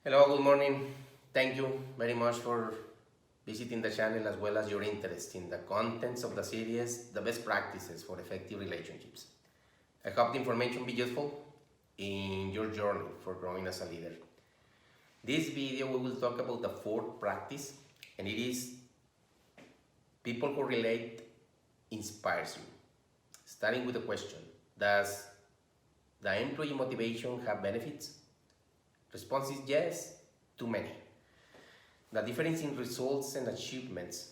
Hello, good morning. Thank you very much for visiting the channel as well as your interest in the contents of the series, the best practices for effective relationships. I hope the information be useful in your journey for growing as a leader. This video we will talk about the fourth practice, and it is people who relate inspires you. Starting with the question, does the employee motivation have benefits? Response is yes, too many. The difference in results and achievements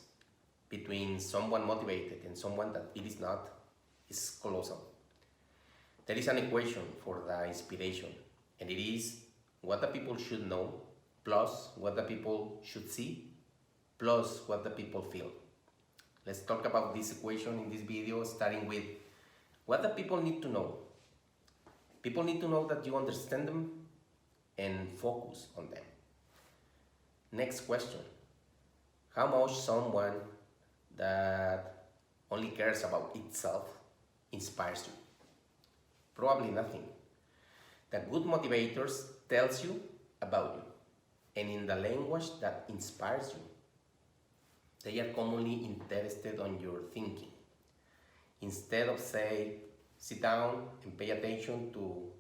between someone motivated and someone that it is not is colossal. There is an equation for the inspiration, and it is what the people should know plus what the people should see plus what the people feel. Let's talk about this equation in this video, starting with what the people need to know. People need to know that you understand them and focus on them. Next question, how much someone that only cares about itself inspires you? Probably nothing. The good motivators tells you about you, and in the language that inspires you. They are commonly interested on your thinking. Instead of say, sit down and pay attention to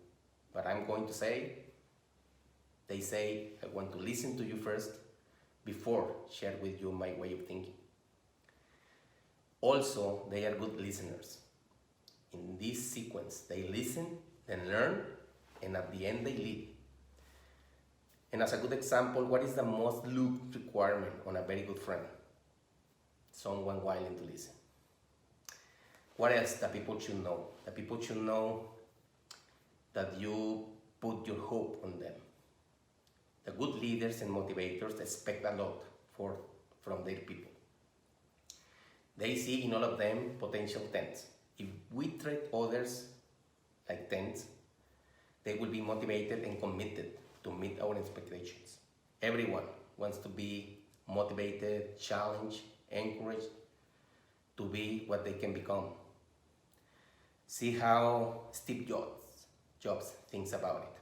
what I'm going to say, they say, I want to listen to you first before share with you my way of thinking. Also, they are good listeners. In this sequence, they listen, then learn, and at the end they lead. And as a good example, what is the most looked requirement on a very good friend? Someone willing to listen. What else the people should know? The people should know that you put your hope on them. The good leaders and motivators expect a lot from their people. They see in all of them potential tents. If we treat others like tents, they will be motivated and committed to meet our expectations. Everyone wants to be motivated, challenged, encouraged to be what they can become. See how Steve Jobs thinks about it.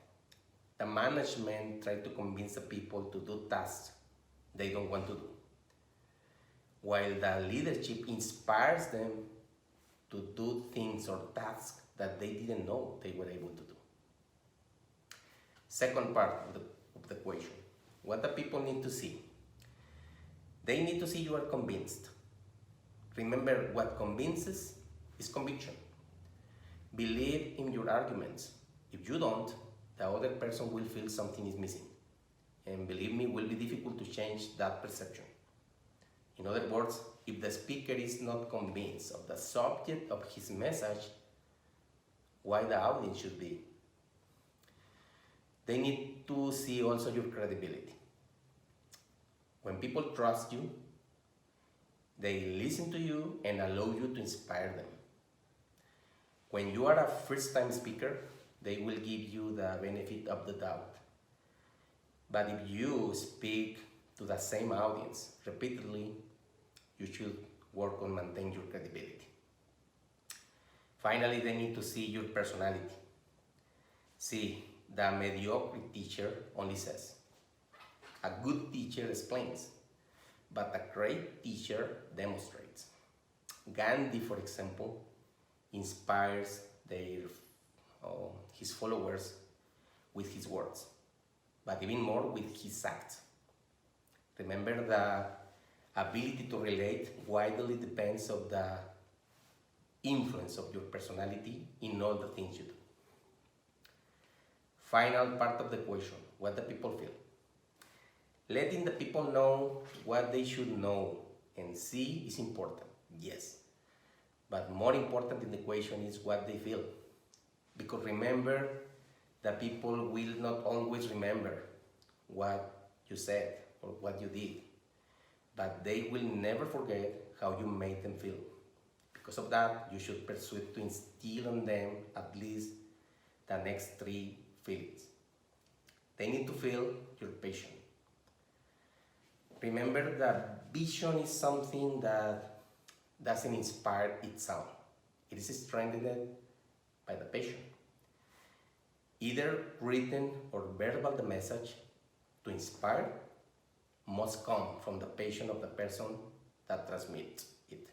The management try to convince the people to do tasks they don't want to do, while the leadership inspires them to do things or tasks that they didn't know they were able to do. Second part of the equation, what the people need to see. They need to see you are convinced. Remember, what convinces is conviction. Believe in your arguments. If you don't, the other person will feel something is missing. And believe me, it will be difficult to change that perception. In other words, if the speaker is not convinced of the subject of his message, why the audience should be? They need to see also your credibility. When people trust you, they listen to you and allow you to inspire them. When you are a first-time speaker, they will give you the benefit of the doubt. But if you speak to the same audience repeatedly, you should work on maintaining your credibility. Finally, they need to see your personality. See, the mediocre teacher only says. A good teacher explains, but a great teacher demonstrates. Gandhi, for example, inspires his followers with his words, but even more with his acts. Remember, the ability to relate widely depends on the influence of your personality in all the things you do. Final part of the equation, what the people feel. Letting the people know what they should know and see is important, yes. But more important in the equation is what they feel. Because remember, the people will not always remember what you said or what you did, but they will never forget how you made them feel. Because of that, you should pursue to instill on them at least the next 3 feelings. They need to feel your passion. Remember that vision is something that doesn't inspire itself. It is strengthened by the passion. Either written or verbal the message to inspire must come from the passion of the person that transmits it.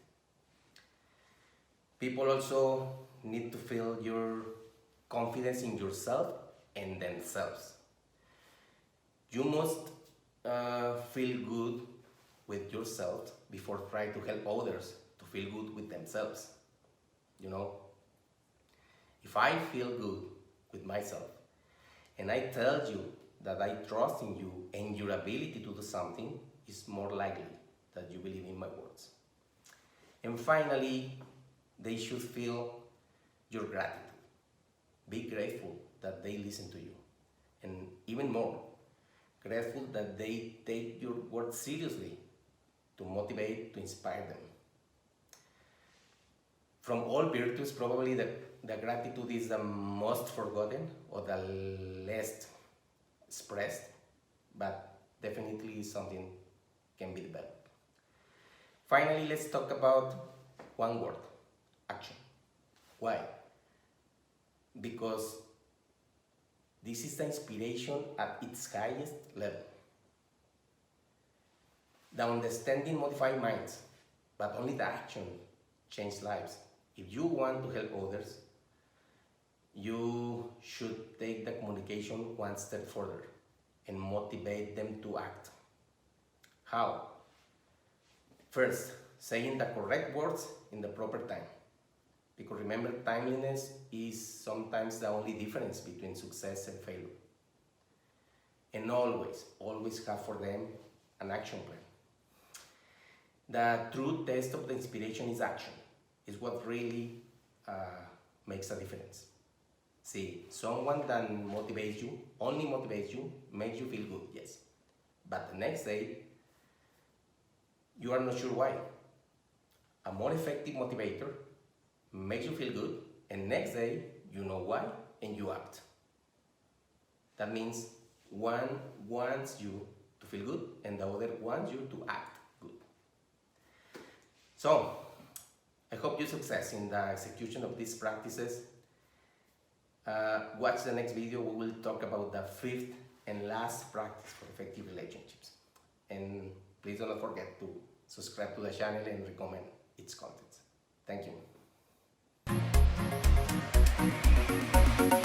People also need to feel your confidence in yourself and themselves. You must feel good with yourself before trying to help others to feel good with themselves. You know, if I feel good with myself and I tell you that I trust in you and your ability to do something, it's more likely that you believe in my words. And finally, they should feel your gratitude. Be grateful that they listen to you. And even more, grateful that they take your words seriously to motivate, to inspire them. From all virtues, probably the gratitude is the most forgotten or the least expressed, but definitely something can be developed. Finally, let's talk about one word: action. Why? Because this is the inspiration at its highest level. The understanding modifies minds, but only the action changes lives. If you want to help others, you should take the communication one step further and motivate them to act. How? First, saying the correct words in the proper time. Because remember, timeliness is sometimes the only difference between success and failure. And always have for them an action plan. The true test of the inspiration is action. Is what really makes a difference. See, someone that motivates you, only motivates you, makes you feel good, yes. But the next day, you are not sure why. A more effective motivator makes you feel good, and next day, you know why, and you act. That means one wants you to feel good, and the other wants you to act good. So, I hope you success in the execution of these practices. Watch the next video. We will talk about the fifth and last practice for effective relationships. And please do not forget to subscribe to the channel and recommend its contents. Thank you.